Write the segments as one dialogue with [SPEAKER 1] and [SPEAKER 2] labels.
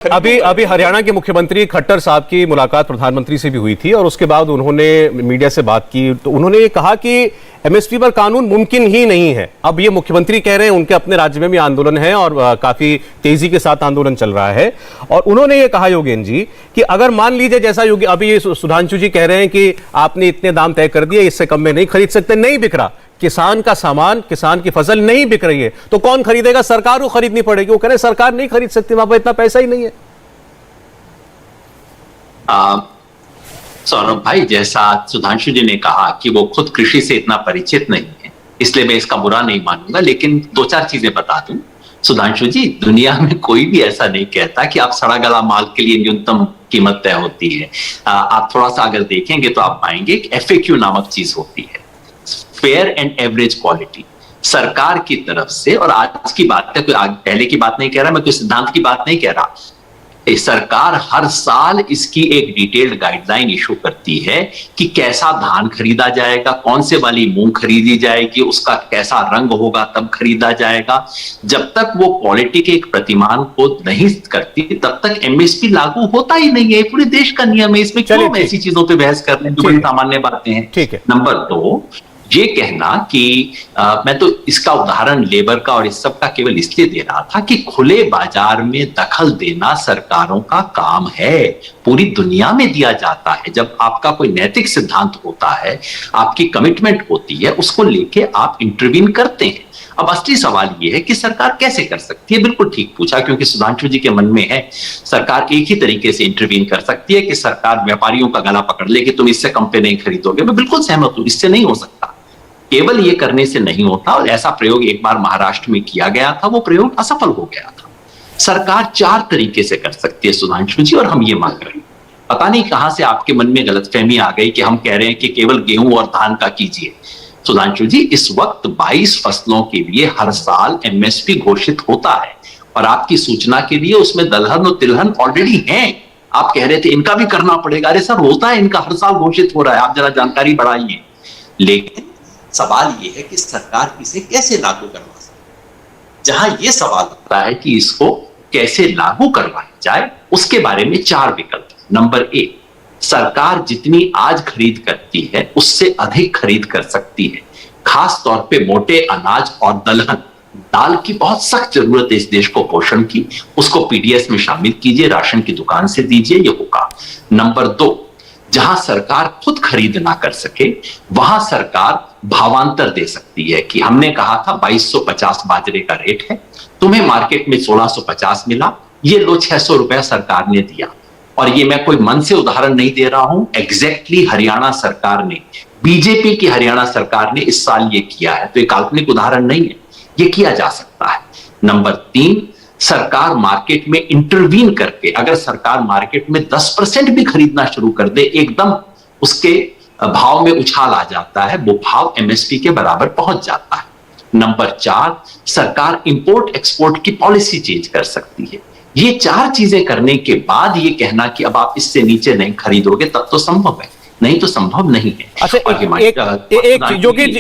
[SPEAKER 1] अभी हरियाणा के मुख्यमंत्री खट्टर साहब की मुलाकात प्रधानमंत्री से भी हुई थी और उसके बाद उन्होंने मीडिया से बात की तो उन्होंने ये कहा कि एमएसपी पर कानून मुमकिन ही नहीं है। अब ये मुख्यमंत्री कह रहे हैं, उनके अपने राज्य में भी आंदोलन है और काफी तेजी के साथ आंदोलन चल रहा है। और उन्होंने ये कहा योगेन जी कि अगर मान लीजिए जैसा योगी अभी सुधांशु जी कह रहे हैं कि आपने इतने दाम तय कर दिए, इससे कम में नहीं खरीद सकते, नहीं बिक रहा, किसान का सामान, किसान की फसल नहीं बिक रही है, तो कौन खरीदेगा? सरकार को खरीदनी पड़ेगी। वो कह रहे हैं सरकार नहीं खरीद सकती, वहां पर इतना पैसा ही नहीं है।
[SPEAKER 2] सौरभ भाई, जैसा सुधांशु जी ने कहा कि वो खुद कृषि से इतना परिचित नहीं है, इसलिए मैं इसका बुरा नहीं मानूंगा, लेकिन दो चार चीजें बता दूं। सुधांशु जी, दुनिया में कोई भी ऐसा नहीं कहता कि आप सड़ा गला माल के लिए न्यूनतम कीमत तय होती है। आप थोड़ा सा अगर देखेंगे तो आप पाएंगे कि FAQ नामक चीज होती है, फेयर एंड एवरेज क्वालिटी, सरकार की तरफ से। और आज की बात है, कोई पहले की बात नहीं कह रहा, मैं कोई सिद्धांत की बात नहीं कह रहा। सरकार हर साल इसकी एक डिटेल्ड गाइडलाइन इशू करती है कि कैसा धान खरीदा जाएगा, कौन से वाली मूंग खरीदी जाएगी, उसका कैसा रंग होगा तब खरीदा जाएगा। जब तक वो क्वालिटी के एक प्रतिमान को नहीं करती तब तक MSP लागू होता ही नहीं है। पूरे देश का नियम है, इसमें क्यों ऐसी चीजों पे बहस कर रहे हैं जो बड़ी सामान्य बातें हैं।
[SPEAKER 1] ठीक है।
[SPEAKER 2] नंबर 2, ये कहना कि मैं तो इसका उदाहरण लेबर का और इस सब का केवल इसलिए दे रहा था कि खुले बाजार में दखल देना सरकारों का काम है, पूरी दुनिया में दिया जाता है। जब आपका कोई नैतिक सिद्धांत होता है, आपकी कमिटमेंट होती है, उसको लेके आप इंटरवीन करते हैं। अब असली सवाल यह है कि सरकार कैसे कर सकती है। बिल्कुल ठीक पूछा, क्योंकि सुधांशु जी के मन में है सरकार एक ही तरीके से इंटरवीन कर सकती है कि सरकार व्यापारियों का गला पकड़ ले कि तुम इससे कम पे नहीं खरीदोगे। मैं बिल्कुल सहमत हूं, इससे नहीं हो सकता, केवल ये करने से नहीं होता। और ऐसा प्रयोग एक बार महाराष्ट्र में किया गया था, वो प्रयोग असफल हो गया था। सरकार 4 तरीके से कर सकती है सुधांशु जी, और हम ये मांग रहे हैं। पता नहीं कहां से आपके मन में गलतफहमी आ गई कि हम कह रहे हैं कि केवल गेहूं और धान का कीजिए। सुधांशु जी, इस वक्त 22 फसलों के लिए हर साल MSP घोषित होता है, और आपकी सूचना के लिए उसमें दलहन और तिलहन ऑलरेडी हैं। आप कह रहे थे इनका भी करना पड़ेगा। अरे सर, होता है, इनका हर साल घोषित हो रहा है, आप जरा जानकारी बढ़ाइए। लेकिन सवाल यह है कि सरकार इसे कैसे लागू करवा सकती है। जहां यह सवाल आता है कि इसको कैसे लागू करवाया जाए, उसके बारे में 4 विकल्प। नंबर 1, सरकार जितनी आज खरीद करती है उससे अधिक खरीद कर सकती है। खास तौर पे मोटे अनाज और दलहन, दाल की बहुत सख्त जरूरत है इस देश को पोषण की, उसको PDS में शामिल कीजिए, राशन की दुकान से दीजिए, ये होगा। नंबर 2, जहां सरकार खुद खरीद ना कर सके वहां सरकार भावांतर दे सकती है कि हमने कहा था 2250 बाजरे का रेट है, तुम्हें मार्केट में 1650 मिला, ये लो 600 रुपया सरकार ने दिया। और ये मैं कोई मन से उदाहरण नहीं दे रहा हूं, एग्जैक्टली हरियाणा सरकार ने, बीजेपी की हरियाणा सरकार ने इस साल ये किया है, तो ये काल्पनिक उदाहरण नहीं है, ये किया जा सकता है। नंबर 3, सरकार मार्केट में इंटरवीन करके, अगर सरकार मार्केट में 10% भी खरीदना शुरू कर दे, एकदम उसके भाव में उछाल आ जाता है, वो भाव MSP के बराबर पहुंच जाता है। नंबर 4, सरकार इंपोर्ट एक्सपोर्ट की पॉलिसी चेंज कर सकती है। ये 4 चीजें करने के बाद ये कहना कि अब आप इससे नीचे नहीं खरीदोगे, तब तो संभव है, नहीं तो संभव नहीं है।
[SPEAKER 1] अच्छा,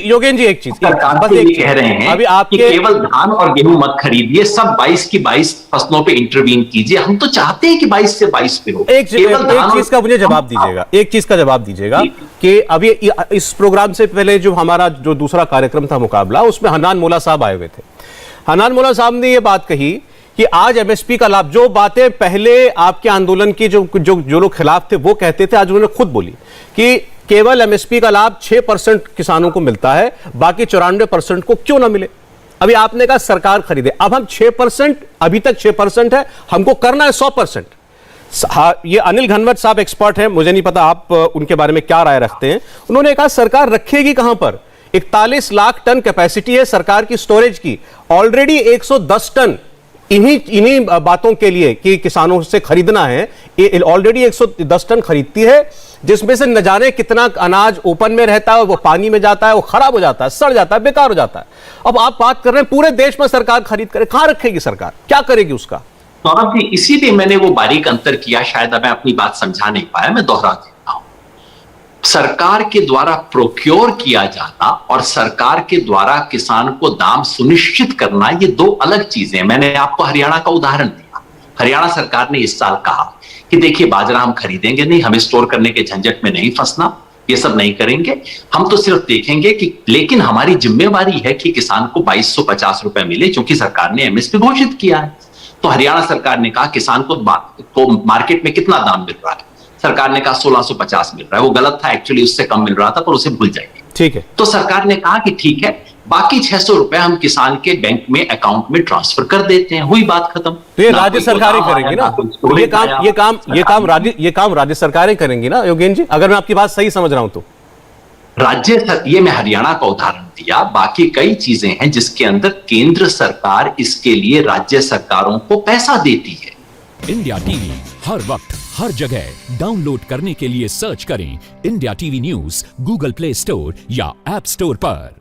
[SPEAKER 1] योगेन जी एक चीज
[SPEAKER 2] बस ये कह रहे हैं
[SPEAKER 1] अभी
[SPEAKER 2] कि केवल धान और गेहूं मत खरीदिए, सब 22 की 22 फसलों पे इंटरवीन कीजिए। हम तो चाहते हैं कि 22 से 22 पे हो।
[SPEAKER 1] एक चीज का मुझे जवाब दीजिएगा, एक चीज का जवाब दीजिएगा कि अभी इस प्रोग्राम से पहले जो हमारा जो दूसरा कार्यक्रम था मुकाबला, उसमें हनान मोला साहब आए हुए थे। हनान मोला साहब ने यह बात कही कि आज MSP का लाभ, जो बातें पहले आपके आंदोलन की जो लोग खिलाफ थे वो कहते थे, आज उन्होंने खुद बोली कि केवल MSP का लाभ 6% किसानों को मिलता है, बाकी 94% को क्यों ना मिले। अभी आपने कहा सरकार खरीदे, अब हम 6%, अभी तक 6% है, हमको करना है 100%। ये अनिल घनवत साहब एक्सपर्ट हैं, मुझे नहीं पता आप उनके बारे में क्या राय रखते हैं। उन्होंने कहा सरकार रखेगी कहां पर, 41 लाख टन कैपेसिटी है सरकार की स्टोरेज की, ऑलरेडी 110 टन इन्हीं बातों के लिए कि किसानों से खरीदना है, ऑलरेडी 110 टन खरीदती है, जिसमें से न जाने कितना अनाज ओपन में रहता है, वो पानी में जाता है, वो खराब हो जाता है, सड़ जाता है, बेकार हो जाता है। अब आप बात कर रहे हैं पूरे देश में सरकार खरीद करे, कहां रखेगी सरकार, क्या करेगी उसका?
[SPEAKER 2] सौरभ जी, इसीलिए मैंने वो बारीक अंतर किया, शायद अब मैं अपनी बात समझा नहीं पाया, मैं दोहरा देता हूं। सरकार के द्वारा प्रोक्योर किया जाना और सरकार के द्वारा किसान को दाम सुनिश्चित करना, ये 2 अलग चीजें हैं। मैंने आपको हरियाणा का उदाहरण दिया। हरियाणा सरकार ने इस साल कहा कि देखिए बाजरा हम खरीदेंगे नहीं, हमें स्टोर करने के झंझट में नहीं फंसना, ये सब नहीं करेंगे, हम तो सिर्फ देखेंगे कि, लेकिन हमारी जिम्मेवारी है कि किसान को 2250 रुपए मिले, क्योंकि सरकार ने एमएसपी घोषित किया है। तो हरियाणा सरकार ने कहा किसान को मार्केट में कितना दाम मिल रहा है, सरकार ने कहा 1650 मिल रहा है। वो गलत था, एक्चुअली उससे कम मिल रहा था, पर उसे भूल जाएंगे।
[SPEAKER 1] ठीक है।
[SPEAKER 2] तो सरकार ने कहा कि ठीक है, बाकी 600 रुपए हम किसान के बैंक में अकाउंट में ट्रांसफर कर देते हैं, हुई बात खत्म।
[SPEAKER 1] तो ये राज्य सरकारें करेंगी ना, ये काम राज्य सरकारें करेंगी ना योगेन जी, अगर मैं आपकी बात सही समझ रहा हूं तो।
[SPEAKER 2] ये मैं हरियाणा का उदाहरण दिया, बाकी कई चीजें हैं जिसके अंदर केंद्र सरकार इसके लिए राज्य सरकारों को पैसा देती है।
[SPEAKER 3] इंडिया टीवी हर वक्त हर जगह डाउनलोड करने के लिए सर्च करें India TV news Google play store या ऐप स्टोर पर।